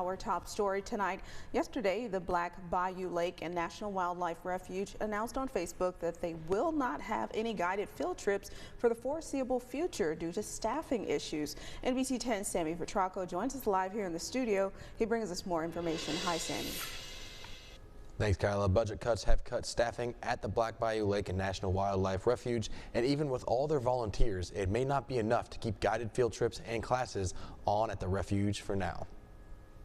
our top story tonight. Yesterday, the Black Bayou Lake and National Wildlife Refuge announced on Facebook that they will not have any guided field trips for the foreseeable future due to staffing issues. NBC 10's Sammy Petracco joins us live here in the studio. He brings us more information. Hi, Sammy. Thanks, Kyla. Budget cuts have cut staffing at the Black Bayou Lake and National Wildlife Refuge, and even with all their volunteers, it may not be enough to keep guided field trips and classes on at the refuge for now.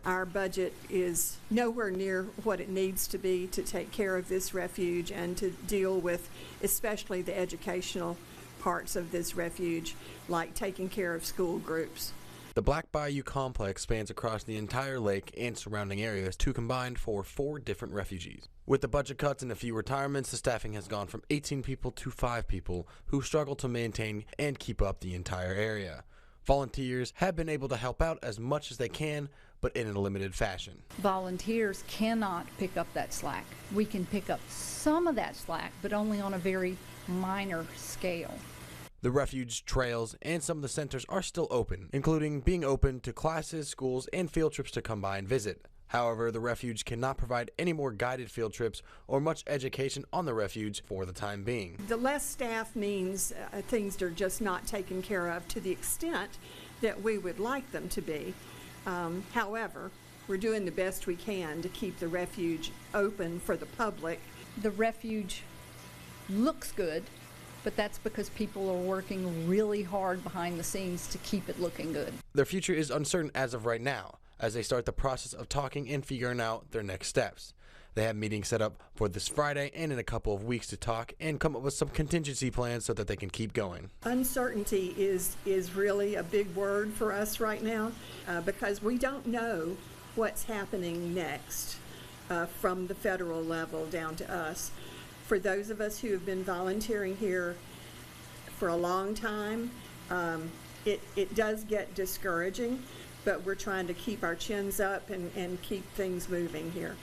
Our budget is nowhere near what it needs to be to take care of this refuge and to deal with especially the educational parts of this refuge, like taking care of school groups. The Black Bayou complex spans across the entire lake and surrounding areas to combine for 4 different refugees. With the budget cuts and a few retirements, the staffing has gone from 18 people to 5 people who struggle to maintain and keep up the entire area. Volunteers have been able to help out as much as they can, but in a limited fashion. Volunteers cannot pick up that slack. We can pick up some of that slack, but only on a very minor scale. The refuge, trails, and some of the centers are still open, including being open to classes, schools, and field trips to come by and visit. However, the refuge cannot provide any more guided field trips or much education on the refuge for the time being. The less staff means things are just not taken care of to the extent that we would like them to be. However, we're doing the best we can to keep the refuge open for the public. The refuge looks good, but that's because people are working really hard behind the scenes to keep it looking good. Their future is uncertain as of right now, as they start the process of talking and figuring out their next steps. They have meetings set up for this Friday and in a couple of weeks to talk and come up with some contingency plans so that they can keep going. Uncertainty is really a big word for us right now because we don't know what's happening next from the federal level down to us. For those of us who have been volunteering here for a long time, it does get discouraging, but we're trying to keep our chins up and keep things moving here.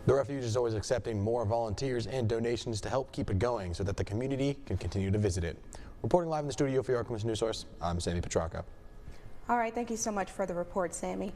The refuge is always accepting more volunteers and donations to help keep it going so that the community can continue to visit it. Reporting live in the studio for your News Source, I'm Sammy Petracco. All right, thank you so much for the report, Sammy.